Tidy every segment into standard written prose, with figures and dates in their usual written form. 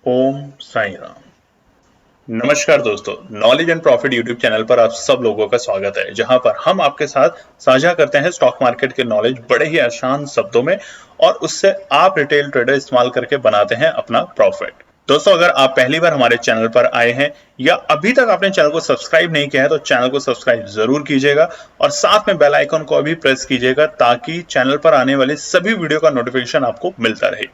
ओम साई राम। नमस्कार दोस्तों, knowledge and profit YouTube channel पर आप सब लोगों का स्वागत है, जहां पर हम आपके साथ साझा करते हैं स्टॉक मार्केट के नॉलेज बड़े ही आसान शब्दों में और उससे आप रिटेल ट्रेडर इस्तेमाल करके बनाते हैं अपना प्रॉफिट। दोस्तों, अगर आप पहली बार हमारे चैनल पर आए हैं या अभी तक आपने चैनल को सब्सक्राइब नहीं किया है तो चैनल को सब्सक्राइब जरूर कीजिएगा और साथ में बेल आइकन को भी प्रेस कीजिएगा ताकि चैनल पर आने वाली सभी वीडियो का नोटिफिकेशन आपको मिलता रहे।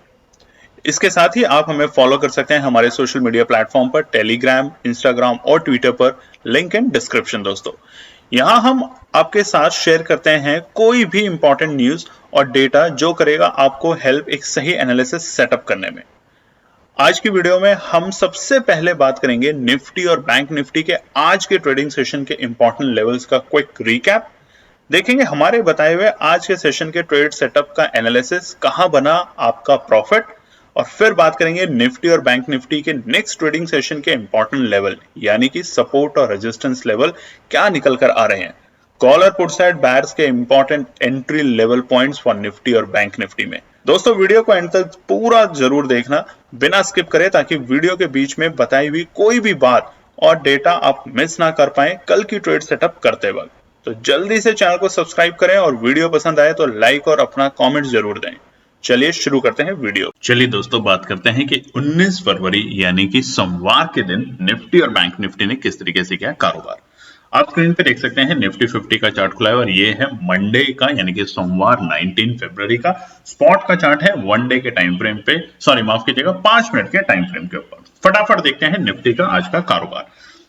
इसके साथ ही आप हमें फॉलो कर सकते हैं हमारे सोशल मीडिया प्लेटफॉर्म पर, टेलीग्राम, इंस्टाग्राम और ट्विटर पर, लिंक इन डिस्क्रिप्शन। दोस्तों, यहां हम आपके साथ शेयर करते हैं कोई भी इंपॉर्टेंट न्यूज और डेटा जो करेगा आपको हेल्प एक सही एनालिसिस सेटअप करने में। आज की वीडियो में हम सबसे पहले बात करेंगे निफ्टी और बैंक निफ्टी के आज के ट्रेडिंग सेशन के इंपॉर्टेंट लेवल्स का क्विक रिकैप। देखेंगे हमारे बताए हुए आज के सेशन के ट्रेड सेटअप का एनालिसिस, कहां बना आपका प्रॉफिट, और फिर बात करेंगे निफ्टी और बैंक निफ्टी के नेक्स्ट ट्रेडिंग सेशन के इंपॉर्टेंट लेवल यानी कि सपोर्ट और रेजिस्टेंस लेवल क्या निकल कर आ रहे हैं। कॉल और पुट साइड बायर्स के important entry level points for Nifty और बैंक निफ्टी में। दोस्तों, वीडियो को एंड तक पूरा जरूर देखना बिना स्किप करे, ताकि वीडियो के बीच में बताई हुई कोई भी बात और डेटा आप मिस ना कर पाए कल की ट्रेड सेटअप करते वक्त। तो जल्दी से चैनल को सब्सक्राइब करें और वीडियो पसंद आए तो लाइक और अपना कमेंट जरूर दें। चलिए शुरू करते हैं वीडियो। चलिए दोस्तों, बात करते हैं कि 19 फरवरी यानी कि सोमवार के दिन निफ्टी और बैंक निफ्टी ने किस तरीके से किया कारोबार। आप स्क्रीन पे देख सकते हैं निफ्टी 50 का चार्ट खुला है और ये है मंडे का यानी कि सोमवार 19 फरवरी का। स्पॉट का चार्ट है 1 डे के टाइम फ्रेम पे, सॉरी माफ कीजिएगा 5 मिनट के टाइम फ्रेम के ऊपर। फटाफट देखते हैं निफ्टी का आज का कारोबार।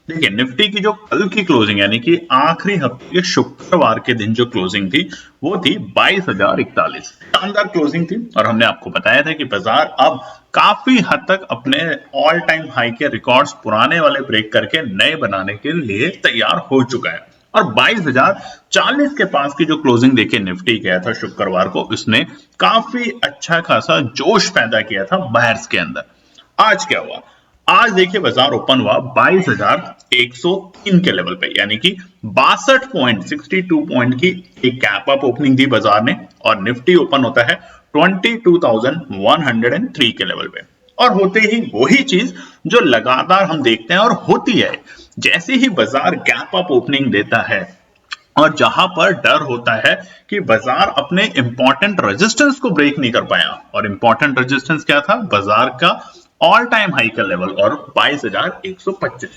देखिए, निफ्टी की जो कल की क्लोजिंग यानी कि आखिरी हफ्ते के शुक्रवार के दिन जो क्लोजिंग थी वो थी 22,041। शानदार क्लोजिंग थी और हमने आपको बताया था कि बाजार अब काफी हद तक अपने ऑल टाइम हाई के रिकॉर्ड्स पुराने वाले ब्रेक करके नए बनाने के लिए तैयार हो चुका है। और 22,040 के पास की जो क्लोजिंग देखे निफ्टी गया था शुक्रवार को, उसने काफी अच्छा खासा जोश पैदा किया था बायर्स के अंदर। आज क्या हुआ? आज देखिए बाजार ओपन हुआ 22,103 के लेवल पे, यानी कि 62 पॉइंट की एक गैप अप ओपनिंग दी बाजार ने और निफ्टी ओपन होता है 22,103 के लेवल पे। और होते ही वही चीज जो लगातार हम देखते हैं और होती है, जैसे ही बाजार गैप अप ओपनिंग देता है और जहां पर डर होता है कि बाजार अपने इंपॉर्टेंट रेजिस्टेंस को ब्रेक नहीं कर पाया, और इंपॉर्टेंट रेजिस्टेंस क्या था? बाजार का ऑल टाइम हाई का लेवल और 22,125,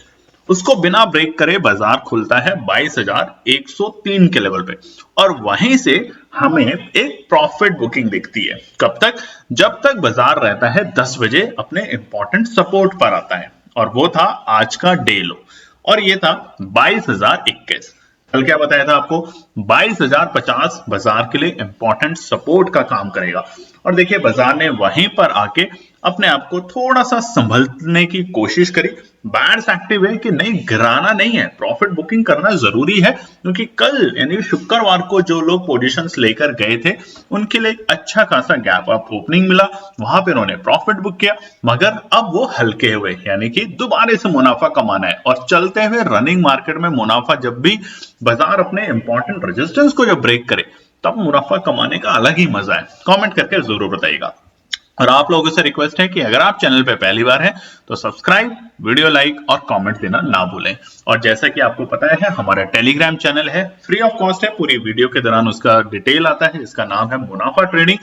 उसको बिना ब्रेक करे बाजार खुलता है 22,103 के लेवल पे और वहीं से हमें एक प्रॉफिट बुकिंग दिखती है। कब तक? जब तक बाजार रहता है 10 बजे अपने इंपॉर्टेंट सपोर्ट पर आता है, और वो था आज का डे लो और ये था 22,021। कल क्या बताया था आपको? 22,050 बाजार के लिए इंपॉर्टेंट सपोर्ट का काम करेगा। और देखिए बाजार ने वहीं पर आके अपने आप को थोड़ा सा संभलने की कोशिश करी। बायर्स एक्टिव है कि नहीं, गिराना नहीं है, प्रॉफिट बुकिंग करना जरूरी है, क्योंकि कल यानी शुक्रवार को जो लोग पोजीशंस लेकर गए थे उनके लिए अच्छा खासा गैप अप ओपनिंग मिला, वहां पे उन्होंने प्रॉफिट बुक किया। मगर अब वो हल्के हुए, यानी कि दोबारा से मुनाफा कमाना है। और चलते हुए रनिंग मार्केट में मुनाफा, जब भी बाजार अपने इंपॉर्टेंट रेजिस्टेंस को जब ब्रेक करे तब मुनाफा कमाने का अलग ही मजा है। कमेंट करके जरूर बताइएगा। और आप लोगों से रिक्वेस्ट है कि अगर आप चैनल पे पहली बार हैं तो सब्सक्राइब, वीडियो लाइक और कमेंट देना ना भूलें। और जैसा कि आपको पता है, हमारा टेलीग्राम चैनल है, फ्री ऑफ कॉस्ट है। पूरी वीडियो के दौरान उसका डिटेल आता है, जिसका नाम है मुनाफा ट्रेडिंग।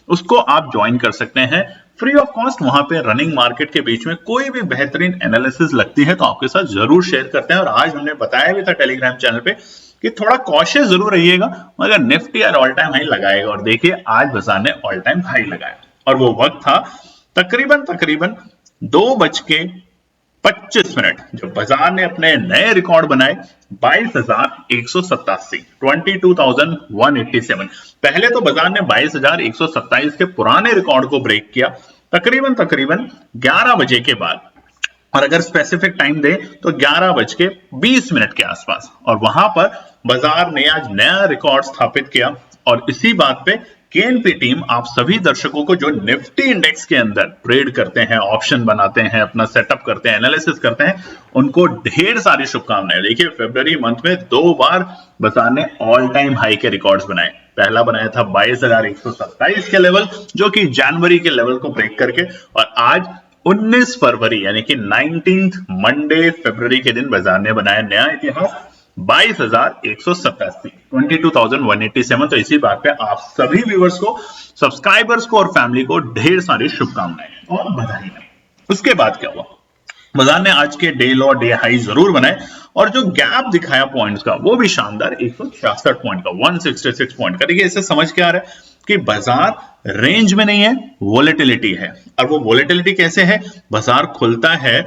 उसको आप ज्वाइन कर सकते हैं फ्री ऑफ कॉस्ट। वहां पे रनिंग मार्केट के बीच में कोई भी बेहतरीन एनालिसिस लगती है तो आपके साथ जरूर शेयर करते हैं। और आज हमने बताया भी था टेलीग्राम चैनल पे कि थोड़ा कॉशियस जरूर रहिएगा, मगर निफ्टी यार ऑल टाइम हाई लगाएगा। और देखिए आज बाजार ने ऑल टाइम हाई लगाया और वो वक्त था तकरीबन 2:25 जब बाजार ने अपने नए रिकॉर्ड बनाए 22,187, 22,187। पहले तो बाजार ने 22,127 के पुराने रिकॉर्ड को ब्रेक किया तकरीबन 11 बजे के बाद, और अगर स्पेसिफिक टाइम दे तो 11:20 के आसपास। और वहां पर बाजार ने आज नया रिकॉर्ड स्थापित किया। और इसी बात पे केएनपी टीम आप सभी दर्शकों को जो निफ्टी इंडेक्स के अंदर ट्रेड करते हैं, ऑप्शन बनाते हैं, अपना सेटअप करते हैं, एनालिसिस करते हैं, उनको ढेर सारी शुभकामनाएं। देखिए फरवरी मंथ में 2 बार बाजार ने ऑल टाइम हाई के रिकॉर्ड्स बनाए। पहला बनाया था 22,127 के लेवल, जो कि जनवरी के लेवल को ब्रेक करके, और आज 19 फरवरी यानी कि 19th मंडे फरवरी के दिन बाजार ने बनाया नया इतिहास 22,187 22,187। तो इसी बात पे आप सभी व्यूअर्स को, सब्सक्राइबर्स को और फैमिली को ढेर सारी शुभकामनाएं और बधाई। उसके बाद क्या हुआ, बाजार ने आज के डे लो डे हाई जरूर बनाए और जो गैप दिखाया पॉइंट्स का वो भी शानदार 166 पॉइंट का, 166 पॉइंट का। देखिए इससे समझ के आ रहा है कि बाजार रेंज में नहीं है, वोलेटिलिटी है। और वो वोलेटिलिटी कैसे है, बाजार खुलता है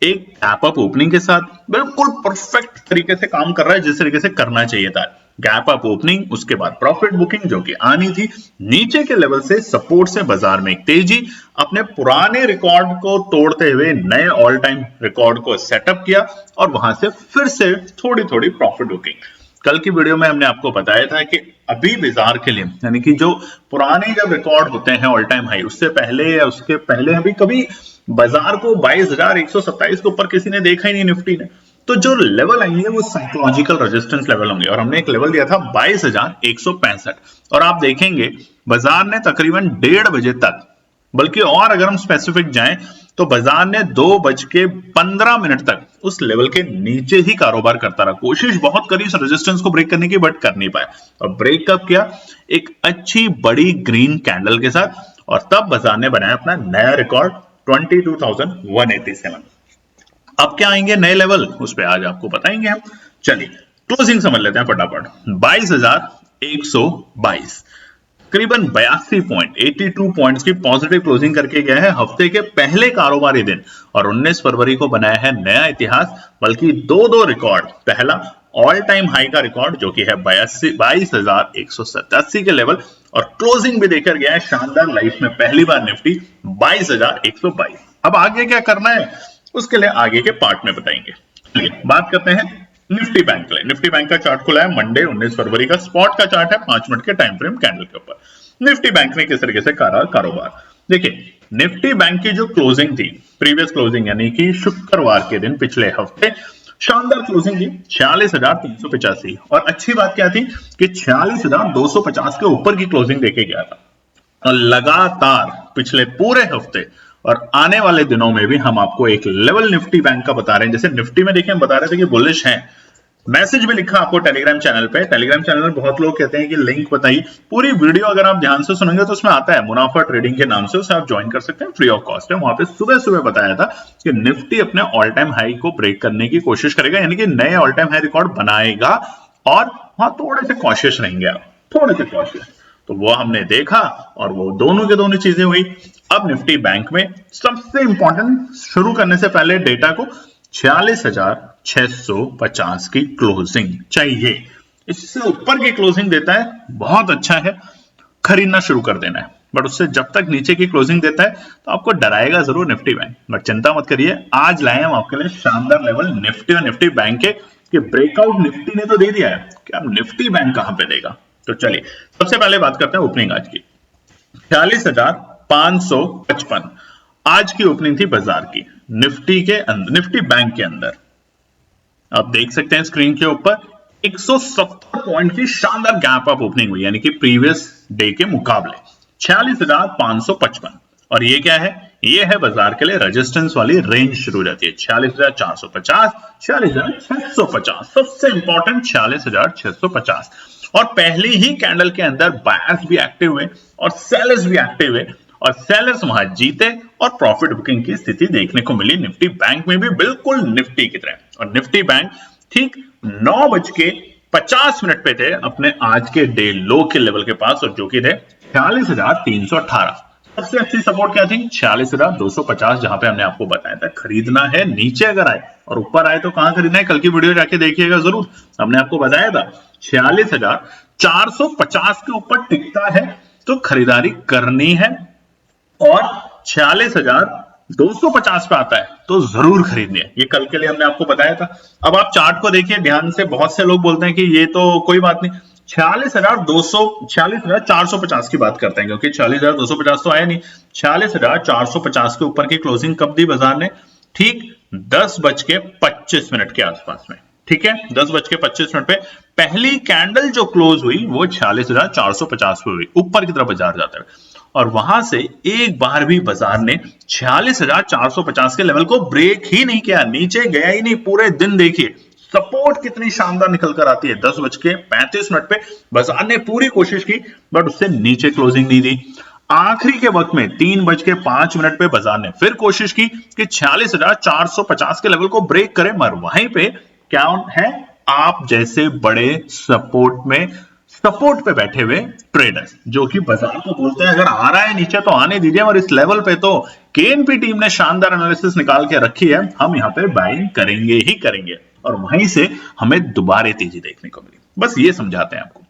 एक गैप अप ओपनिंग के साथ, बिल्कुल परफेक्ट तरीके से काम कर रहा है जिस तरीके से करना चाहिए था। गैप अप ओपनिंग, उसके बाद प्रॉफिट बुकिंग जो कि आनी थी, नीचे के लेवल से सपोर्ट से बाजार में एक तेजी, अपने पुराने रिकॉर्ड को तोड़ते हुए नए ऑल टाइम रिकॉर्ड को सेटअप किया और वहां से फिर से थोड़ी थोड़ी प्रॉफिट बुकिंग। कल की वीडियो में हमने आपको बताया था कि अभी बाजार के लिए, यानी कि जो पुराने जब रिकॉर्ड होते हैं ऑल टाइम हाई, उससे पहले या उसके पहले अभी कभी बाजार को 22,127 के ऊपर किसी ने देखा ही नहीं निफ्टी ने। तो जो लेवल आएंगे वो साइकोलॉजिकल रेजिस्टेंस लेवल होंगे और हमने एक लेवल दिया था 22,165 और आप देखेंगे बाजार ने तकरीबन 1:30 बजे तक, बल्कि और अगर हम स्पेसिफिक जाएं तो बाजार ने 2:15 तक उस लेवल के नीचे ही कारोबार करता रहा। कोशिश बहुत करी इस रेजिस्टेंस को ब्रेक करने की, बट कर नहीं पाया और ब्रेक कब किया, एक अच्छी बड़ी ग्रीन कैंडल के साथ, और तब बाजार ने बनाया अपना नया रिकॉर्ड 22,187। अब क्या आएंगे नए लेवल, उस पर आज आपको बताएंगे हम। चलिए क्लोजिंग समझ लेते हैं फटाफट। 22,122 करीबन 82 पॉइंट, 82 पॉइंट्स की पॉजिटिव क्लोजिंग करके गया है हफ्ते के पहले कारोबारी दिन, और 19 फरवरी को बनाया है नया इतिहास, बल्कि दो रिकॉर्ड। पहला ऑल टाइम हाई का रिकॉर्ड जो कि है 22,187 के लेवल, और क्लोजिंग भी देकर गया है शानदार, लाइफ में पहली बार निफ्टी 22,122। अब आगे क्या करना है उसके लिए आगे के पार्ट में बताएंगे। बात करते हैं निफ्टी बैंक के लिए। निफ्टी बैंक का चार्ट खुला है मंडे 19 फरवरी का, स्पॉट का चार्ट है 5 मिनट के टाइम फ्रेम कैंडल के ऊपर। निफ्टी बैंक ने किस तरीके से करा कारोबार, देखिए निफ्टी बैंक की जो क्लोजिंग थी, प्रीवियस क्लोजिंग यानी कि शुक्रवार के दिन पिछले हफ्ते, शानदार क्लोजिंग थी 46,385। और अच्छी बात क्या थी कि 46,250 के ऊपर की क्लोजिंग देके गया था। और लगातार पिछले पूरे हफ्ते और आने वाले दिनों में भी हम आपको एक लेवल निफ्टी बैंक का बता रहे हैं। जैसे निफ्टी में देखिए हम बता रहे थे कि बुलिश है, मैसेज में लिखा आपको टेलीग्राम चैनल पे। टेलीग्राम चैनल में बहुत लोग कहते हैं कि लिंक बताइए, पूरी वीडियो अगर आप ध्यान से सुनेंगे तो उसमें आता है मुनाफा ट्रेडिंग के नाम से, उसे आप ज्वाइन कर सकते हैं, फ्री ऑफ कॉस्ट है। वहां पे सुबह सुबह बताया था कि निफ्टी अपने ऑल टाइम हाई को ब्रेक करने की कोशिश करेगा, यानी कि नए ऑल टाइम हाई रिकॉर्ड बनाएगा, और वहां थोड़े से कॉशियस रहेंगे आप, थोड़े से कॉशियस। तो वो हमने देखा और वो दोनों की दोनों चीजें हुई। अब निफ्टी बैंक में सबसे इंपॉर्टेंट, शुरू करने से पहले डेटा को 46,650 की क्लोजिंग चाहिए। इससे ऊपर की क्लोजिंग देता है बहुत अच्छा है, खरीदना शुरू कर देना है। बट उससे जब तक नीचे की क्लोजिंग देता है तो आपको डराएगा जरूर निफ्टी बैंक। बट चिंता मत करिए, आज लाए हम आपके लिए शानदार लेवल निफ्टी और निफ्टी बैंक के, कि ब्रेकआउट निफ्टी ने तो दे दिया है कि अब निफ्टी बैंक कहां पे देगा। तो चलिए सबसे पहले बात करते हैं ओपनिंग आज की। 46,555 आज की ओपनिंग थी बाजार की निफ्टी के अंदर, निफ्टी बैंक के अंदर। आप देख सकते हैं स्क्रीन के ऊपर 170 पॉइंट की शानदार गैप अप ओपनिंग हुई, यानी कि प्रीवियस डे के मुकाबले 46,555। और ये क्या है, ये है बाजार के लिए रेजिस्टेंस वाली रेंज शुरू हो जाती है 46,450, 46,650, सबसे इंपॉर्टेंट 46,650। और पहली ही कैंडल के अंदर बायर्स भी एक्टिव हुए और सेलर्स भी एक्टिव हुए, और सेलर्स वहां जीते और प्रॉफिट बुकिंग की स्थिति देखने को मिली निफ्टी बैंक में भी, बिल्कुल निफ्टी की तरह। और निफ्टी बैंक ठीक 9:50 पे थे अपने आज के डे लो के लेवल के पास, और जो कि थे 46,318। सबसे अच्छी सपोर्ट क्या थी, 46,250, जहां पे हमने आपको बताया था खरीदना है। नीचे अगर आए और ऊपर आए तो कहां खरीदना है, कल की वीडियो जाके देखिएगा जरूर, हमने आपको बताया था 46,450 के ऊपर टिकता है तो खरीदारी करनी है, और 46,250 पे आता है तो जरूर खरीदनी है। ये कल के लिए हमने आपको बताया था। अब आप चार्ट को देखिए ध्यान से, बहुत से लोग बोलते हैं कि ये तो कोई बात नहीं, 46,450 की बात करते हैं, क्योंकि 46,250 तो आया नहीं। 46,450 के ऊपर की क्लोजिंग कब दी बाजार ने, ठीक 10:25 के आसपास में। ठीक है, 10:25 पे पहली कैंडल जो क्लोज हुई वो 46,450 पे हुई, ऊपर की तरफ बाजार जाता है, और वहां से एक बार भी बाजार ने 46,450 के लेवल को ब्रेक ही नहीं किया, नीचे गया ही नहीं पूरे दिन। देखिए सपोर्ट कितनी शानदार निकल कर आती है। 10:35 पे बाजार ने पूरी कोशिश की बट उससे नीचे क्लोजिंग नहीं दी। आखिरी के वक्त में 3:05 पे बाजार ने फिर कोशिश की कि 46,450 के लेवल को ब्रेक करे, मगर वहीं पे क्या है, आप जैसे बड़े सपोर्ट पे बैठे हुए ट्रेडर्स जो कि बाजार को बोलते हैं अगर आ रहा है नीचे तो आने दीजिए, और इस लेवल पे तो केएनपी टीम ने शानदार एनालिसिस निकाल के रखी है, हम यहां पे बाइंग करेंगे ही करेंगे, और वहीं से हमें दोबारा तेजी देखने को मिली। बस ये समझाते हैं आपको।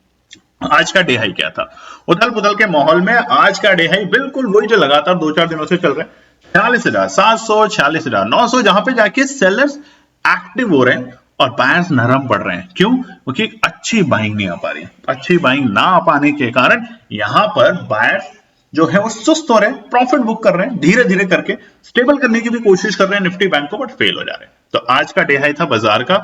आज का डे हाई क्या था? उथल पुथल के माहौल में आज का डे हाई बिल्कुल वही जो लगातार 2-4 दिनों से चल रहे हैं, 46,700, 46,900, जहां पे जाके सेलर्स एक्टिव हो रहे हैं और बायर्स नरम पड़ रहे हैं। क्यों? क्योंकि अच्छी बाइंग नहीं आ पा रही। अच्छी बाइंग ना आ पाने के कारण यहां पर बायर्स जो है वो सुस्त हो रहे हैं, प्रॉफिट बुक कर रहे हैं, धीरे धीरे करके स्टेबल करने की भी कोशिश कर रहे हैं निफ्टी बैंक को, बट फेल हो जा रहे हैं। तो आज का डे हाई था बाजार का,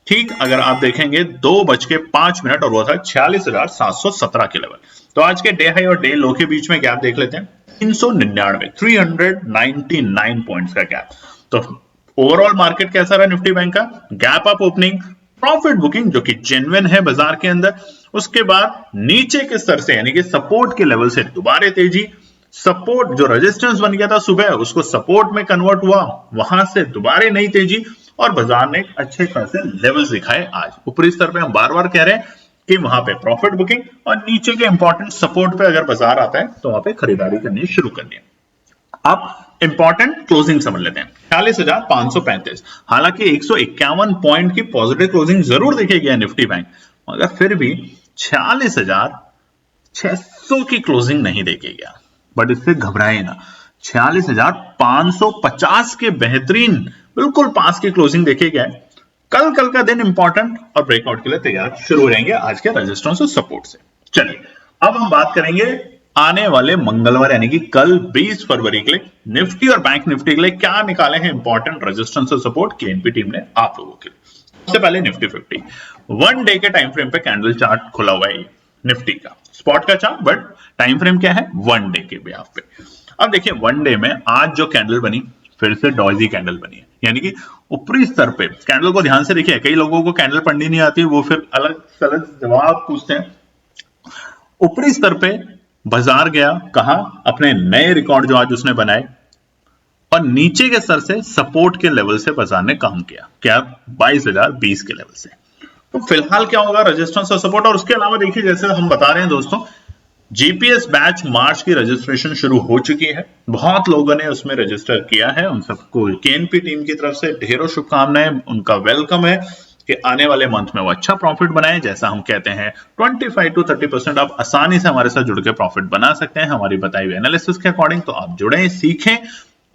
ठीक अगर आप देखेंगे 2:05 और वो था 46,717 के लेवल। तो आज के डे हाई और डे लो के बीच में गैप देख लेते हैं, 399 पॉइंट्स का गैप। तो ओवरऑल मार्केट कैसा रहा निफ्टी बैंक का? Gap up opening, profit booking जो कि जेन्युइन है बाजार के अंदर, उसके बाद नीचे के स्तर से यानी कि सपोर्ट के लेवल से दोबारा तेजी, सपोर्ट जो रेजिस्टेंस बन गया था सुबह उसको सपोर्ट में कन्वर्ट हुआ, वहां से दोबारा नई तेजी, और बाजार ने अच्छे खासे लेवल्स दिखाए। आज ऊपरी स्तर पे हम बार बार कह रहे हैं कि वहां पे प्रॉफिट बुकिंग, और नीचे के इंपॉर्टेंट सपोर्ट पे अगर बाजार आता है तो वहां पे खरीदारी करनी शुरू करनी है। अब इंपॉर्टेंट क्लोजिंग समझ लेते हैं, 46,535। हालांकि 151 पॉइंट की पॉजिटिव क्लोजिंग जरूर देखी गया निफ्टी बैंक, मगर फिर भी 46,600 की क्लोजिंग नहीं देखी गया। बट इससे घबराए ना, 46,550 के बेहतरीन बिल्कुल पास की क्लोजिंग देखी गया। कल का दिन इंपॉर्टेंट और ब्रेकआउट के लिए तैयार शुरू रहेंगे आज के रेजिस्टेंस और सपोर्ट से। चलिए अब हम बात करेंगे आने वाले मंगलवार यानी कि कल 20 फरवरी के लिए निफ्टी और बैंक निफ्टी के लिए क्या निकाले हैं इंपॉर्टेंट रेजिस्टेंस और सपोर्ट केएनपी टीम ने आप लोगों के लिए। सबसे पहले निफ्टी 50 1 डे के टाइम फ्रेम पे कैंडल चार्ट खुला हुआ है निफ्टी का, स्पॉट का चार्ट, बट टाइम फ्रेम क्या है? 1 डे के बिहाफ पे। अब देखिए 1 डे में आज जो कैंडल बनी फिर से डॉजी कैंडल बनी है, यानी कि ऊपरी स्तर पे कैंडल को ध्यान से देखिए। कई लोगों को कैंडल पढ़नी नहीं आती, वो फिर अलग अलग जवाब पूछते हैं। ऊपरी स्तर पे बाजार गया कहा, अपने नए रिकॉर्ड जो आज उसने बनाए, और नीचे के स्तर से सपोर्ट के लेवल से बाजार ने काम किया, क्या? 22,020 के लेवल से। तो फिलहाल क्या होगा? रेजिस्टेंस और सपोर्ट। और उसके अलावा देखिए जैसे हम बता रहे हैं दोस्तों, जीपीएस बैच मार्च की रजिस्ट्रेशन शुरू हो चुकी है, बहुत लोगों ने उसमें रजिस्टर किया है, उन सबको केएनपी टीम की तरफ से ढेरों शुभकामनाएं, उनका वेलकम है कि आने वाले मंथ में वो अच्छा प्रॉफिट बनाए। जैसा हम कहते हैं 25 to 30% आप आसानी से हमारे साथ जुड़ के प्रॉफिट बना सकते हैं हमारी बताई हुई एनालिसिस के अकॉर्डिंग। तो आप जुड़े, सीखें,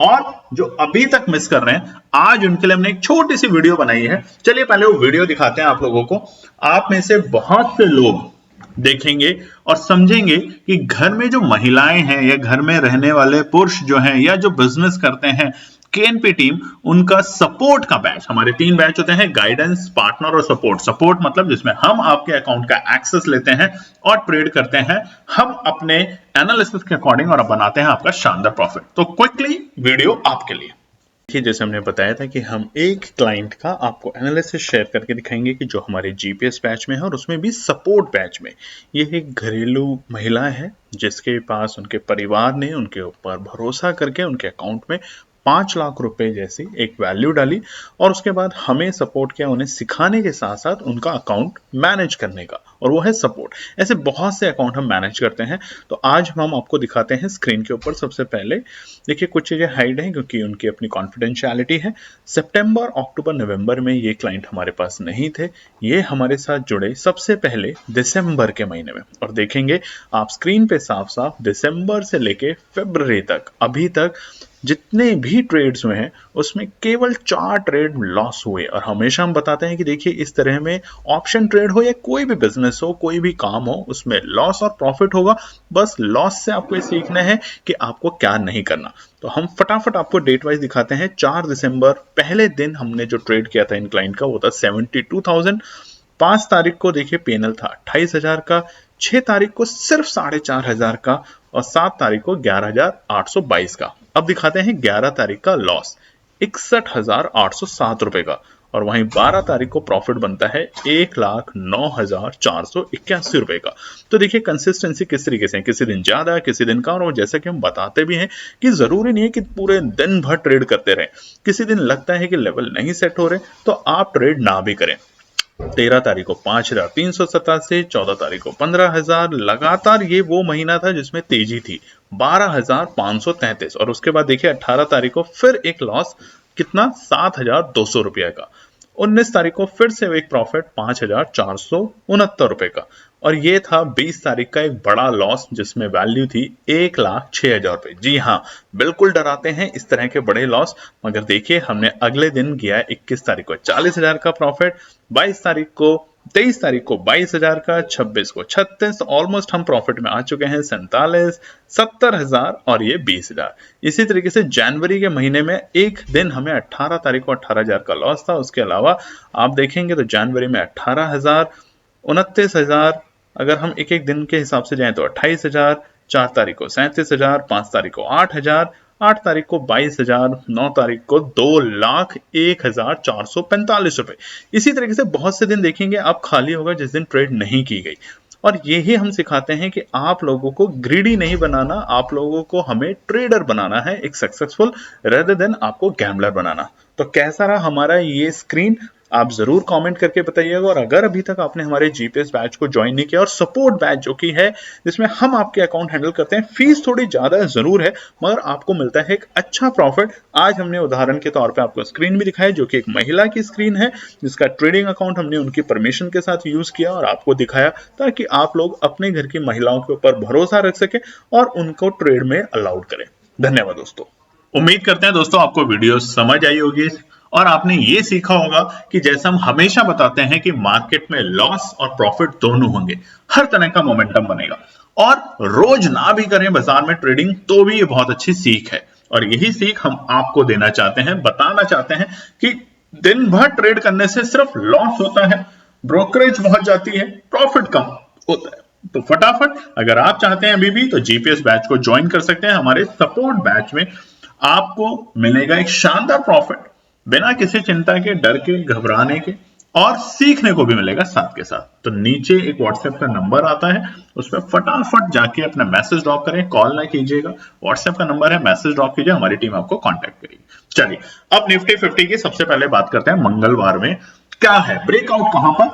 और जो अभी तक मिस कर रहे हैं आज उनके लिए हमने एक छोटी सी वीडियो बनाई है। चलिए पहले वो वीडियो दिखाते हैं आप लोगों को। आप में से बहुत से लोग देखेंगे और समझेंगे कि घर में जो महिलाएं हैं या घर में रहने वाले पुरुष जो हैं या जो बिजनेस करते हैं, केएनपी टीम उनका सपोर्ट का बैच, हमारे 3 बैच होते हैं, गाइडेंस, पार्टनर और सपोर्ट। सपोर्ट मतलब जिसमें हम आपके अकाउंट का एक्सेस लेते हैं और ट्रेड करते हैं हम अपने एनालिसिस के अकॉर्डिंग, और बनाते हैं आपका शानदार प्रॉफिट। तो क्विकली वीडियो आपके लिए देखिए, जैसे हमने बताया था कि हम एक क्लाइंट का आपको एनालिसिस शेयर करके दिखाएंगे कि जो हमारे जीपीएस बैच में है और उसमें भी सपोर्ट बैच में, ये एक घरेलू महिला है जिसके पास उनके परिवार ने उनके ऊपर भरोसा करके उनके अकाउंट में 5 लाख रुपए जैसी एक वैल्यू डाली, और उसके बाद हमें सपोर्ट किया, उन्हें सिखाने के साथ साथ उनका अकाउंट मैनेज करने का, और वो है सपोर्ट। ऐसे बहुत से अकाउंट हम मैनेज करते हैं। तो आज हम आपको दिखाते हैं स्क्रीन के ऊपर। सबसे पहले देखिए कुछ चीजें हाइड हैं क्योंकि उनकी अपनी कॉन्फिडेंशियलिटी है। सितंबर, अक्टूबर, नवंबर में ये क्लाइंट हमारे पास नहीं थे, ये हमारे साथ जुड़े सबसे पहले दिसंबर के महीने में। और देखेंगे आप स्क्रीन पे साफ साफ दिसंबर से लेके फरवरी तक अभी तक जितने भी ट्रेड्स हुए हैं उसमें केवल 4 ट्रेड लॉस हुए। और हमेशा हम बताते हैं कि देखिए इस तरह में ऑप्शन ट्रेड हो या कोई भी बिजनेस हो, कोई भी काम हो, उसमें लॉस और प्रॉफिट होगा। बस लॉस से आपको ये सीखना है कि आपको क्या नहीं करना। तो हम फटाफट आपको डेट वाइज दिखाते हैं। 4 दिसंबर पहले दिन हमने जो ट्रेड किया था इन क्लाइंट का वो था 72,000। 5 तारीख को देखिए पेनल था 28,000 का, 6 तारीख को सिर्फ 4,500 का और 7 तारीख को 11,822 का। अब दिखाते हैं 11 तारीख का लॉस 61,807 रुपए का, और वहीं 12 तारीख को प्रॉफिट बनता है 1,09,481 रुपए का। तो देखिए कंसिस्टेंसी किस तरीके से है, किसी दिन ज्यादा किसी दिन कम, और जैसा कि हम बताते भी हैं कि जरूरी नहीं है कि पूरे दिन भर ट्रेड करते रहें। किसी दिन लगता है कि लेवल नहीं सेट हो रहे तो आप ट्रेड ना भी करें। 13 तारीख को 5,387, 14 तारीख को 15,000, लगातार ये वो महीना था जिसमें तेजी थी 12,533, और उसके बाद देखिए 18 तारीख को फिर एक लॉस कितना 7,200 रुपए का। 19 तारीख को फिर से एक प्रॉफिट 5,469 रुपए का, और ये था 20 तारीख का एक बड़ा लॉस जिसमें वैल्यू थी 1,06,000 रुपए। जी हाँ, बिल्कुल डराते हैं इस तरह के बड़े लॉस, मगर देखिए हमने अगले दिन किया 21 तारीख को 40,000 का प्रॉफिट, 22 तारीख को 23 तारीख को 22,000 का, 26 को 36, ऑलमोस्ट हम प्रॉफिट में आ चुके हैं 47, 70,000 और ये 20,000। इसी तरीके से जनवरी के महीने में एक दिन हमें 18 तारीख को 18,000 का लॉस था। उसके अलावा आप देखेंगे तो जनवरी में 18,000, 29,000, अगर हम एक एक दिन के हिसाब से जाएं तो 28,000, 4 तारीख को 37,000, 5 तारीख को 8,000, 8 तारीख को 22,000, 9 तारीख को 2,01,445 रुपए। इसी तरीके से बहुत से दिन देखेंगे आप खाली होगा जिस दिन ट्रेड नहीं की गई, और यही हम सिखाते हैं कि आप लोगों को ग्रीडी नहीं बनाना, आप लोगों को हमें ट्रेडर बनाना है, एक सक्सेसफुल रेदर देन आपको गैम्बलर बनाना। तो कैसा रहा हमारा ये स्क्रीन, आप जरूर कमेंट करके बताइएगा। और अगर अभी तक आपने हमारे जीपीएस बैच को ज्वाइन नहीं किया, और सपोर्ट बैच जो कि है जिसमें हम आपके अकाउंट हैंडल करते हैं, फीस थोड़ी ज्यादा जरूर है मगर आपको मिलता है एक अच्छा प्रॉफिट। आज हमने उदाहरण के तौर पे आपको स्क्रीन भी दिखाया जो कि एक महिला की स्क्रीन है जिसका ट्रेडिंग अकाउंट हमने उनकी परमिशन के साथ यूज किया और आपको दिखाया, ताकि आप लोग अपने घर की महिलाओं के ऊपर भरोसा रख सके और उनको ट्रेड में अलाउड करें। धन्यवाद दोस्तों। उम्मीद करते हैं दोस्तों आपको वीडियो समझ आई होगी और आपने ये सीखा होगा कि जैसे हम हमेशा बताते हैं कि मार्केट में लॉस और प्रॉफिट दोनों होंगे, हर तरह का मोमेंटम बनेगा, और रोज ना भी करें बाजार में ट्रेडिंग तो भी ये बहुत अच्छी सीख है। और यही सीख हम आपको देना चाहते हैं, बताना चाहते हैं कि दिन भर ट्रेड करने से सिर्फ लॉस होता है, ब्रोकरेज बहुत जाती है, प्रॉफिट कम होता है। तो फटाफट अगर आप चाहते हैं अभी भी तो जीपीएस बैच को ज्वाइन कर सकते हैं। हमारे सपोर्ट बैच में आपको मिलेगा एक शानदार प्रॉफिट बिना किसी चिंता के, डर के, घबराने के, और सीखने को भी मिलेगा साथ के साथ। तो नीचे एक व्हाट्सएप का नंबर आता है, उस पर फटाफट जाके अपना मैसेज ड्रॉप करें, कॉल ना कीजिएगा, व्हाट्सएप का नंबर है, मैसेज ड्रॉप कीजिए, हमारी टीम आपको कांटेक्ट करेगी। चलिए अब निफ्टी 50 की सबसे पहले बात करते हैं मंगलवार में क्या है, ब्रेकआउट कहां पर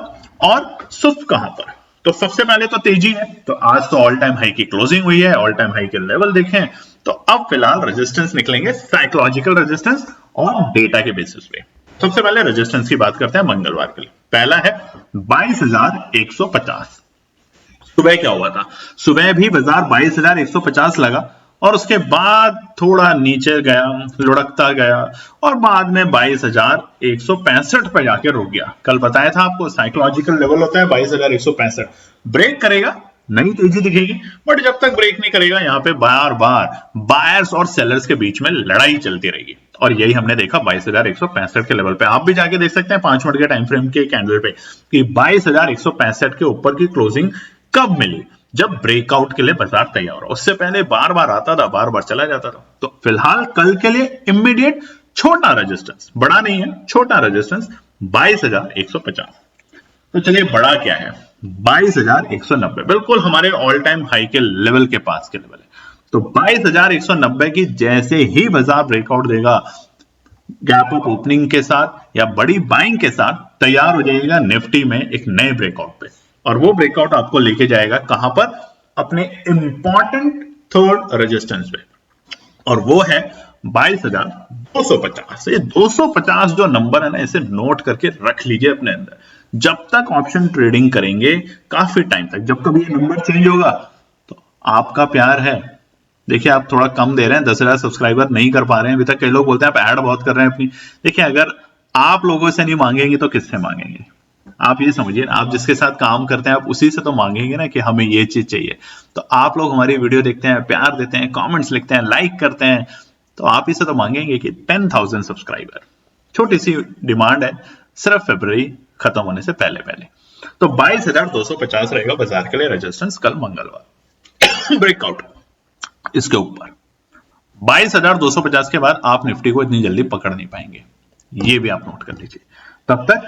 और सुस्त कहां पर। तो सबसे पहले तो तेजी है, तो आज तो ऑल टाइम हाई की क्लोजिंग हुई है, ऑल टाइम हाई के लेवल देखें तो अब फिलहाल रेजिस्टेंस निकलेंगे, साइकोलॉजिकल रेजिस्टेंस और डेटा के बेसिस पे। सबसे पहले रेजिस्टेंस की बात करते हैं मंगलवार के लिए। पहला है 22,150। सुबह क्या हुआ था, सुबह भी बाजार 22,150 लगा और उसके बाद थोड़ा नीचे गया, लुढ़कता गया और बाद में 22,165 पे जाके रुक गया। कल बताया था आपको साइकोलॉजिकल लेवल होता है 22,165, ब्रेक करेगा नई तेजी दिखेगी, बट जब तक ब्रेक नहीं करेगा यहाँ पे बार बार बायर्स और सेलर्स के बीच में लड़ाई चलती रहेगी। और यही हमने देखा 22,165 के लेवल पे। आप भी जाके देख सकते हैं 5 मिनट के टाइम फ्रेम के कैंडल पे कि 22,165 के ऊपर की क्लोजिंग कब मिली, जब ब्रेकआउट के लिए बाजार तैयार हो। उससे पहले बार बार आता था, बार बार चला जाता था। तो फिलहाल कल के लिए इमीडिएट छोटा रेजिस्टेंस, बड़ा नहीं है, छोटा रेजिस्टेंस 22,150। तो चलिए बड़ा क्या है, 22,190, बिल्कुल हमारे ऑल टाइम हाई के लेवल के पास के लेवल है। तो 22,190 की जैसे ही बाजार ब्रेकआउट देगा, गैप अप ओपनिंग के साथ या बड़ी बाइंग के साथ, तैयार हो जाएगा निफ्टी में एक नए ब्रेकआउट पे। और वो ब्रेकआउट आपको लेके जाएगा कहां पर, अपने इंपॉर्टेंट थर्ड रेजिस्टेंस पे, और वो है 22,250। ये 250 जो नंबर है ना, इसे नोट करके रख लीजिए अपने अंदर। जब तक ऑप्शन ट्रेडिंग करेंगे काफी टाइम तक, जब कभी ये नंबर चेंज होगा तो आपका प्यार है। देखिए आप थोड़ा कम दे रहे हैं, 10,000 सब्सक्राइबर नहीं कर पा रहे हैं अभी तक। कई लोग बोलते हैं आप ऐड बहुत कर रहे हैं अपनी। देखिए अगर आप लोगों से नहीं मांगेंगे तो किससे मांगेंगे। आप ये समझिए, आप जिसके साथ काम करते हैं आप उसी से तो मांगेंगे ना कि हमें ये चीज चाहिए। तो आप लोग हमारी वीडियो देखते हैं, प्यार देते हैं, कमेंट्स लिखते हैं, लाइक करते हैं, तो आप ही से तो मांगेंगे कि 10,000 सब्सक्राइबर। छोटी सी डिमांड है, सिर्फ फरवरी खत्म होने से पहले पहले। तो 22,250 रहेगा बाजार के लिए रेजिस्टेंस कल मंगलवार। ब्रेकआउट इसके ऊपर 22,250 के बाद आप निफ्टी को इतनी जल्दी पकड़ नहीं पाएंगे, ये भी आप नोट कर लीजिए। तब तक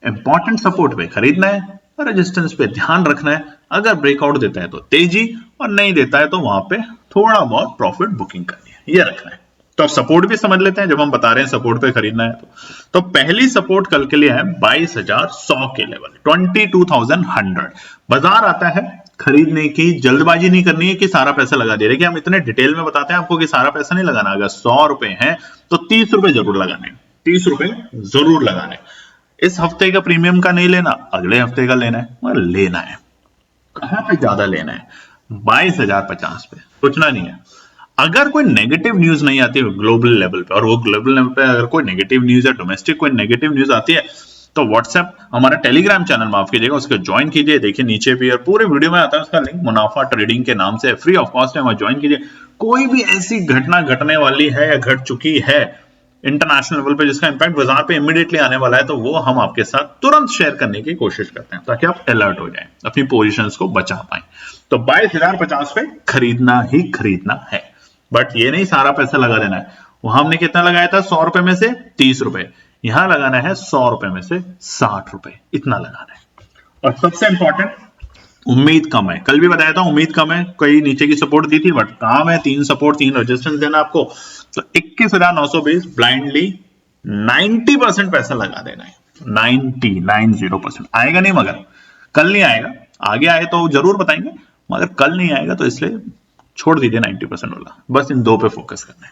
इंपॉर्टेंट सपोर्ट पे खरीदना है, रेजिस्टेंस पे ध्यान रखना है। अगर ब्रेकआउट देता है तो तेजी, और नहीं देता है तो वहां पे थोड़ा बहुत प्रॉफिट बुकिंग करनी है, ये रखना है। तो अब सपोर्ट भी समझ लेते हैं, जब हम बता रहे हैं सपोर्ट पे खरीदना है तो पहली सपोर्ट कल के लिए है 22,100 के लेवल, 22,100। बाजार आता है खरीदने की, जल्दबाजी नहीं करनी है कि सारा पैसा लगा दे रहे कि हम इतने डिटेल में बताते हैं आपको कि सारा पैसा नहीं लगाना। अगर 100 रुपए है तो 30 रुपए जरूर लगाने, 30 रुपए जरूर लगाने। इस हफ्ते का प्रीमियम का नहीं लेना, अगले हफ्ते का लेना है, मगर लेना है। कहां पे ज्यादा लेना है? 22,050 पे, सोचना नहीं है। अगर कोई नेगेटिव न्यूज नहीं आती है ग्लोबल लेवल पे, और वो ग्लोबल लेवल पे अगर कोई नेगेटिव न्यूज या डोमेस्टिक कोई नेगेटिव न्यूज आती है तो व्हाट्सएप हमारा टेलीग्राम चैनल माफ कीजिएगा, उसको ज्वाइन कीजिए। देखिए नीचे भी और पूरे वीडियो में आता है उसका लिंक, मुनाफा ट्रेडिंग के नाम से, फ्री ऑफ कॉस्ट है, वहां ज्वाइन कीजिए। कोई भी ऐसी घटना घटने वाली है या घट चुकी है इंटरनेशनल लेवल पे जिसका इंपैक्ट बाजार पे इमीडिएटली आने वाला है, तो वो हम आपके साथ तुरंत शेयर करने की कोशिश करते हैं ताकि आप अलर्ट हो जाएं, अपनी पोजीशंस को बचा पाएं। तो 22,050 पे खरीदना ही खरीदना है, बट ये नहीं सारा पैसा लगा देना है। वहां हमने कितना लगाया था? 100 रुपए में से 30 रुपए, यहां लगाना है 100 रुपए में से 60 रुपए, इतना लगाना है। और सबसे इंपॉर्टेंट, उम्मीद कम है। कल भी बताया था उम्मीद कम है, कई नीचे की सपोर्ट दी थी, बट काम है 3 सपोर्ट 3 रेजिस्टेंस देना आपको। तो 21,920 ब्लाइंडली 90% पैसा लगा देना है। 90% आएगा नहीं, मगर कल नहीं आएगा, आगे आए तो जरूर बताएंगे, मगर कल नहीं आएगा तो इसलिए छोड़ दीजिए 90% वाला, बस इन 2 पे फोकस करना है।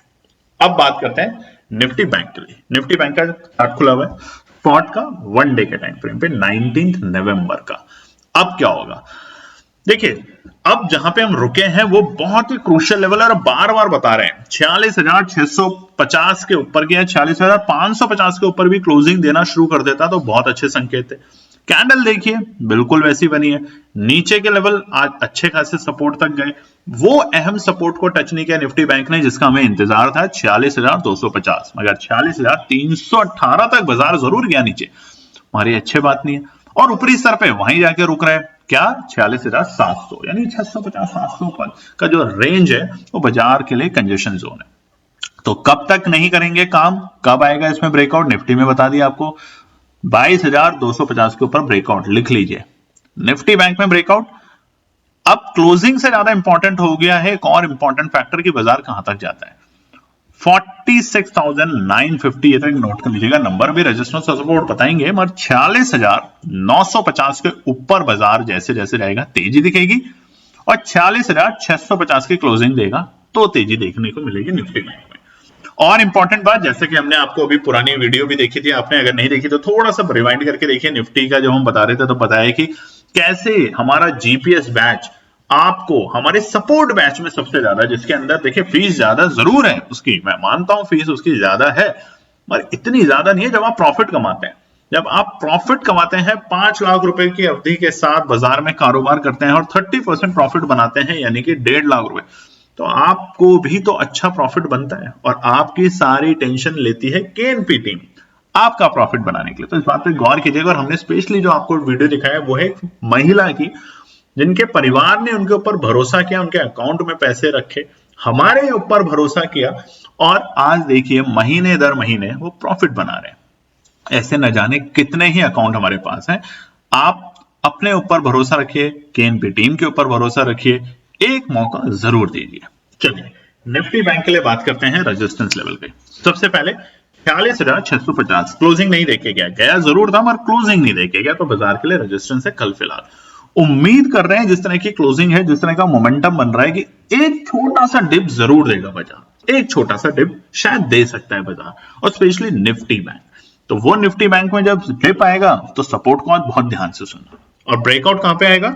अब बात करते हैं निफ्टी बैंक के लिए। निफ्टी बैंक का चार्ट खुला हुआ है, स्पॉट का 1 डे के टाइम फ्रेम पे 19 नवंबर का। अब क्या होगा देखिए, अब जहां पे हम रुके हैं वो बहुत ही क्रूशियल लेवल है, और बार बार बता रहे हैं 46,650 के ऊपर गया, 46,550 के ऊपर भी क्लोजिंग देना शुरू कर देता तो बहुत अच्छे संकेत थे। कैंडल देखिए बिल्कुल वैसी बनी है, नीचे के लेवल आज अच्छे खासे सपोर्ट तक गए, वो अहम सपोर्ट को टच नहीं किया निफ्टी बैंक ने जिसका हमें इंतजार था 46,250, मगर 46,318 तक बाजार जरूर गया नीचे, हमारी अच्छी बात नहीं है। और ऊपरी स्तर पे वहीं जाके रुक रहे हैं, क्या? 46,700, यानी 650-700 का जो रेंज है वो बाजार के लिए कंजेशन जोन है। तो कब तक नहीं करेंगे काम, कब आएगा इसमें ब्रेकआउट? निफ्टी में बता दिया आपको, 22,250 के ऊपर ब्रेकआउट लिख लीजिए। निफ्टी बैंक में ब्रेकआउट अब क्लोजिंग से ज्यादा इंपॉर्टेंट हो गया है। एक और इंपॉर्टेंट फैक्टर की बाजार कहां तक जाता है, 46,950, ये तक नोट कर लीजिएगा। नंबर भी रेजिस्टेंस और सपोर्ट बताएंगे, मगर 46,950 के ऊपर बाजार जैसे जैसे रहेगा तेजी दिखेगी, और 46,650 की क्लोजिंग देगा तो तेजी देखने को मिलेगी निफ्टी बैंक में। और इंपॉर्टेंट बात, जैसे कि हमने आपको अभी पुरानी वीडियो भी देखी थी, आपने अगर नहीं देखी तो थोड़ा सा रिवाइंड करके देखिए। निफ्टी का जो हम बता रहे थे तो बताया कि कैसे हमारा जीपीएस बैच आपको हमारे सपोर्ट बैच में सबसे ज्यादा, जिसके अंदर देखिए फीस ज्यादा जरूर है उसकी, मैं मानता हूं फीस उसकी ज्यादा है, मगर इतनी ज्यादा नहीं है। जब आप प्रॉफिट कमाते हैं, जब आप प्रॉफिट कमाते हैं 5 लाख रुपए की अवधि के साथ बाजार में कारोबार करते हैं और 30% प्रॉफिट बनाते हैं, यानी कि 1.5 लाख रुपए, तो आपको भी तो अच्छा प्रॉफिट बनता है। और आपकी सारी टेंशन लेती है केएनपी टीम आपका प्रॉफिट बनाने के लिए। तो इस बात पे गौर कीजिएगा। और हमने स्पेशली जो आपको वीडियो दिखाया वो है एक महिला की, जिनके परिवार ने उनके ऊपर भरोसा किया, उनके अकाउंट में पैसे रखे, हमारे ऊपर भरोसा किया, और आज देखिए महीने दर महीने वो प्रॉफिट बना रहे हैं। ऐसे न जाने कितने ही अकाउंट हमारे पास हैं। आप अपने ऊपर भरोसा रखिए, केएनपी टीम के ऊपर भरोसा रखिए, एक मौका जरूर दीजिए। चलिए निफ्टी बैंक के लिए बात करते हैं रेजिस्टेंस लेवल पे। सबसे पहले 46,650 क्लोजिंग नहीं देखे गया जरूर था, मगर क्लोजिंग नहीं देखे गया, तो बाजार के लिए रेजिस्टेंस है कल फिलहाल। उम्मीद कर रहे हैं जिस तरह की क्लोजिंग है, जिस तरह का मोमेंटम बन रहा है, कि एक छोटा सा डिप जरूर देगा बाजार, एक छोटा सा डिप शायद दे सकता है बाजार, और स्पेशली निफ्टी बैंक। तो वो निफ्टी बैंक में जब डिप आएगा तो सपोर्ट को बहुत ध्यान से सुनना। और ब्रेकआउट कहां पे आएगा?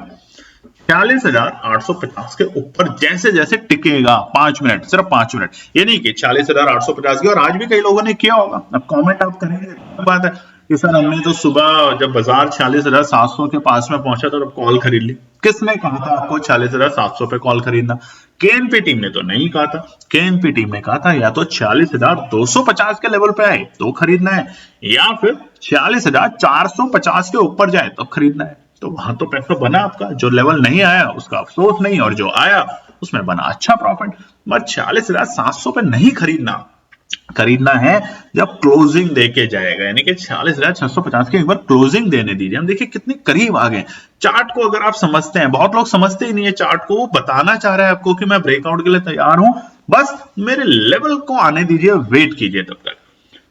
46,850 के ऊपर जैसे जैसे टिकेगा, 5 मिनट, सिर्फ 5 मिनट, ये नहीं कि 46,850 की, और आज भी कई लोगों ने किया होगा, अब कमेंट आप करेंगे बात है कि सर हमने तो सुबह जब बाजार 46,700 के पास में पहुंचा तो कॉल खरीद ली। किसने कहा था आपको 46,700 पे कॉल खरीदना? केएनपी टीम ने तो नहीं कहा था। केएनपी टीम ने कहा था या तो 46,250 के लेवल पे आए तो खरीदना है, या फिर 46,450 के ऊपर जाए तो खरीदना है। तो वहां तो पैसा बना आपका, जो लेवल नहीं आया उसका अफसोस नहीं, और जो आया उसमें बना अच्छा प्रॉफिट। बट 46,700 पे नहीं खरीदना है जब क्लोजिंग देके जाएगा, यानी कि 46,650 की एक बार क्लोजिंग देने दीजिए। हम देखिए कितने करीब आ गए। चार्ट को अगर आप समझते हैं, बहुत लोग समझते ही नहीं है चार्ट को, वो बताना चाह रहा है आपको कि मैं ब्रेकआउट के लिए तैयार हूं, बस मेरे लेवल को आने दीजिए, वेट कीजिए तब तक।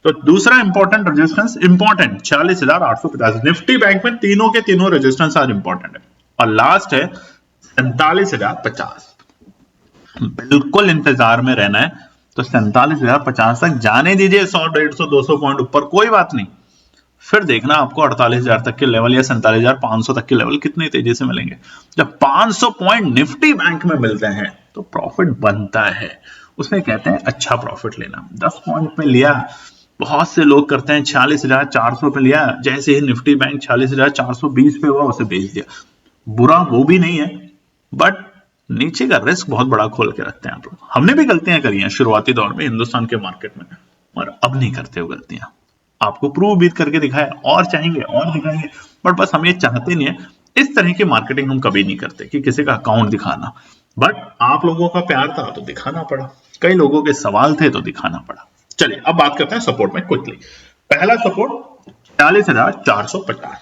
तो दूसरा important resistance, important 46,850, Nifty bank में तीनों के तीनों रेजिस्टेंस आज इंपॉर्टेंट है। और लास्ट है 47,050, बिल्कुल इंतजार में रहना है। तो 47,050 तक जाने दीजिए, 100, 150, 200 पॉइंट ऊपर कोई बात नहीं, फिर देखना आपको 48,000 तक के लेवल या 47,500 तक के लेवल कितनी तेजी से मिलेंगे। जब 500 पॉइंट निफ्टी बैंक में मिलते हैं तो प्रॉफिट बनता है, उसे कहते हैं अच्छा प्रॉफिट लेना। 10 पॉइंट पे लिया, बहुत से लोग करते हैं 46,400 पे लिया, जैसे ही निफ्टी बैंक 46,420 पे हुआ उसे बेच दिया। बुरा वो भी नहीं है, बट नीचे का रिस्क बहुत बड़ा खोल के रखते हैं आप लोग। हमने भी गलतियां करी हैं शुरुआती दौर में हिंदुस्तान के मार्केट में, और अब नहीं करते हो गलतियां। आपको प्रूव भी करके दिखाया, और चाहेंगे और दिखाएंगे, बट बस हम ये चाहते नहीं है। इस तरह की मार्केटिंग हम कभी नहीं करते कि किसी का अकाउंट दिखाना, बट आप लोगों का प्यार था तो दिखाना पड़ा, कई लोगों के सवाल थे तो दिखाना पड़ा। चलिए अब बात करते हैं सपोर्ट में क्विकली। पहला सपोर्ट 46,450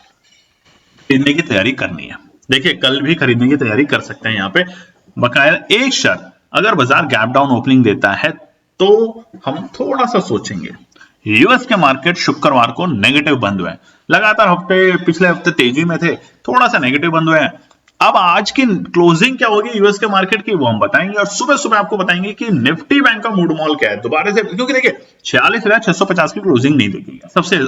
खरीदने की तैयारी करनी है। देखिए कल भी खरीदने की तैयारी कर सकते हैं। यहाँ पे बकाया एक शर्त, अगर बाजार गैप डाउन ओपनिंग देता है तो हम थोड़ा सा सोचेंगे। यूएस के मार्केट शुक्रवार को नेगेटिव बंद हुए, लगातार पिछले हफ्ते तेजी में थे, थोड़ा सा नेगेटिव बंद हुए हैं। अब आज की क्लोजिंग क्या होगी यूएस के मार्केट की वो हम बताएंगे, और सुबह सुबह आपको बताएंगे कि निफ्टी बैंक का मूड मॉल क्या है दोबारा से, क्योंकि देखिए 46,650 की क्लोजिंग नहीं देखेगा, सबसे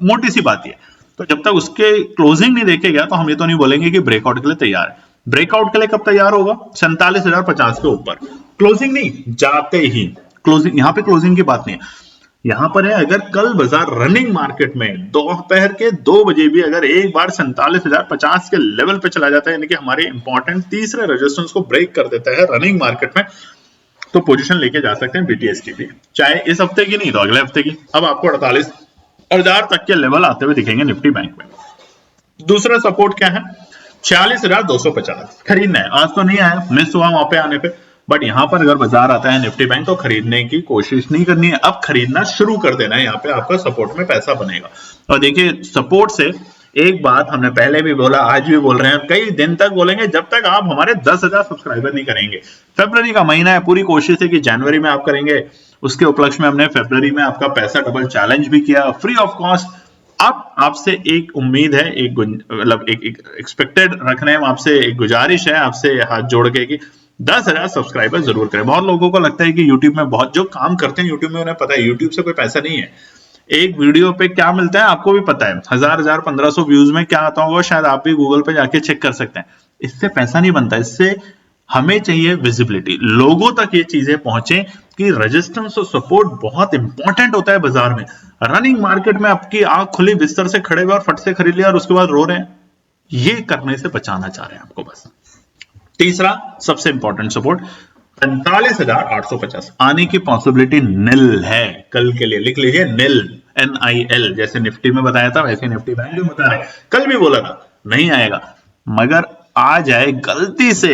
मोटी सी बात ये। तो जब तक उसके क्लोजिंग नहीं देखेगा तो हम ये तो नहीं बोलेंगे कि ब्रेकआउट के लिए तैयार है। ब्रेकआउट के लिए कब तैयार होगा? 47,050 के ऊपर, क्लोजिंग नहीं, जाते ही क्लोजिंग। यहां पे क्लोजिंग की बात नहीं है, यहां पर है अगर कल बाजार रनिंग मार्केट में दोपहर के 2 बजे भी अगर एक बार 47,050 के लेवल पे चला जाता है, यानी कि हमारे इंपॉर्टेंट तीसरे रेजिस्टेंस को ब्रेक कर देता है रनिंग मार्केट में, तो पोजीशन लेके जा सकते हैं बीटीएस की भी, चाहे इस हफ्ते की नहीं तो अगले हफ्ते की। अब आपको 48,000 तक के लेवल आते हुए दिखेंगे निफ्टी बैंक में। दूसरा सपोर्ट क्या है? 46,250 खरीदना है। आज तो नहीं आया, मिस हुआ वहां पे आने पे, बट यहां पर अगर बाजार आता है निफ्टी बैंक तो खरीदने की कोशिश नहीं करनी है, अब खरीदना शुरू कर देना है। यहाँ पे आपका सपोर्ट में पैसा बनेगा। और देखिए सपोर्ट से एक बात हमने पहले भी बोला, आज भी बोल रहे हैं, कई दिन तक बोलेंगे, जब तक आप हमारे 10,000 सब्सक्राइबर नहीं करेंगे। फरवरी का महीना है, पूरी कोशिश है कि जनवरी में आप करेंगे। उसके उपलक्ष्य में हमने फरवरी में आपका पैसा डबल चैलेंज भी किया, फ्री ऑफ कॉस्ट। अब आपसे एक उम्मीद है, एक मतलब एक एक्सपेक्टेड रख रहे हैं आपसे, एक गुजारिश है आपसे हाथ जोड़ के कि 10,000 सब्सक्राइबर जरूर करें। बहुत लोगों को लगता है कि YouTube में बहुत जो काम करते हैं YouTube में उन्हें पता है YouTube से कोई पैसा नहीं है। एक वीडियो पे क्या मिलता है आपको भी पता है, 1000 1500 व्यूज में क्या आता होगा, शायद आप भी गूगल पे जाके चेक कर सकते हैं। इससे पैसा नहीं बनता, इससे हमें चाहिए विजिबिलिटी, लोगों तक ये चीजें पहुंचे कि रेजिस्टेंस और सपोर्ट बहुत इंपॉर्टेंट होता है बाजार में। रनिंग मार्केट में आपकी आंख खुली, बिस्तर से खड़े हुए और फट से खरीद लिया और उसके बाद रो रहे हैं, ये करने से बचाना चाह रहे हैं आपको बस। तीसरा सबसे इंपॉर्टेंट सपोर्ट 45,850 आने की पॉसिबिलिटी निल है कल के लिए, लिख लीजिए निल, NIL। जैसे निफ्टी में बताया था वैसे निफ्टी बैंक में बता रहे, कल भी बोला था नहीं आएगा, मगर आ जाए गलती से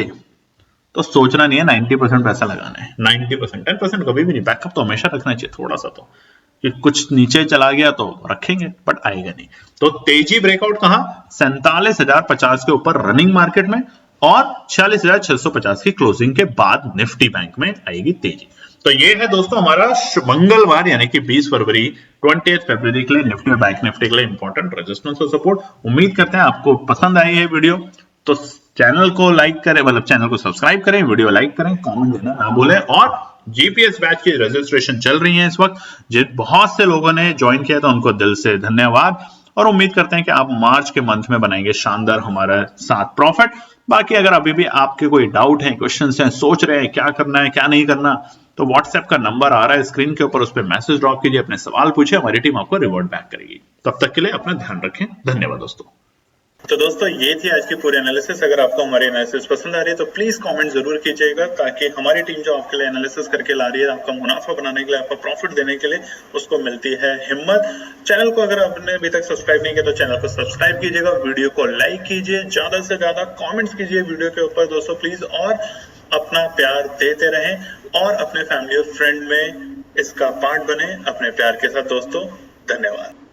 तो सोचना नहीं है 90% पैसा लगाना है। 90%, 10% कभी भी नहीं, बैकअप तो हमेशा रखना चाहिए थोड़ा सा, तो कि कुछ नीचे चला गया तो रखेंगे, बट आएगा नहीं। तो तेजी ब्रेकआउट कहां? 47,050 के ऊपर रनिंग मार्केट में, और 46,650 की क्लोजिंग के बाद निफ्टी बैंक में आएगी तेजी। तो ये है दोस्तों हमारा मंगलवार यानी कि 20 फरवरी 20 फरवरी के लिए निफ्टी और बैंक निफ्टी के लिए इंपॉर्टेंट रेजिस्टेंस और सपोर्ट। उम्मीद करते हैं आपको पसंद आई है वीडियो, तो चैनल को लाइक करें, मतलब चैनल को सब्सक्राइब करें, वीडियो लाइक करें, कमेंट देना ना भूलें। और जीपीएस बैच की रजिस्ट्रेशन चल रही है इस वक्त, जिन बहुत से लोगों ने ज्वाइन किया था उनको दिल से धन्यवाद, और उम्मीद करते हैं कि आप मार्च के मंथ में बनाएंगे शानदार हमारा साथ प्रॉफिट। बाकी अगर अभी भी आपके कोई डाउट है, क्वेश्चंस हैं, सोच रहे हैं क्या करना है क्या नहीं करना, तो व्हाट्सएप का नंबर आ रहा है स्क्रीन के ऊपर, उस पर मैसेज ड्रॉप कीजिए, अपने सवाल पूछिए, हमारी टीम आपको रिवॉर्ड बैक करेगी। तब तक के लिए अपना ध्यान रखें, धन्यवाद दोस्तों। तो दोस्तों ये थी आज की पूरी एनालिसिस। अगर आपको हमारी एनालिसिस पसंद आ रही है तो प्लीज कमेंट जरूर कीजिएगा, ताकि हमारी टीम जो आपके लिए एनालिसिस करके ला रही है, आपका मुनाफा बनाने के लिए, आपका प्रॉफिट देने के लिए, उसको मिलती है हिम्मत। चैनल को अगर आपने अभी तक सब्सक्राइब नहीं किया तो चैनल को सब्सक्राइब कीजिएगा, वीडियो को लाइक कीजिए, ज्यादा से ज्यादा कॉमेंट्स कीजिए वीडियो के ऊपर दोस्तों प्लीज, और अपना प्यार देते रहें और अपने फैमिली और फ्रेंड में इसका पार्ट बने अपने प्यार के साथ दोस्तों। धन्यवाद।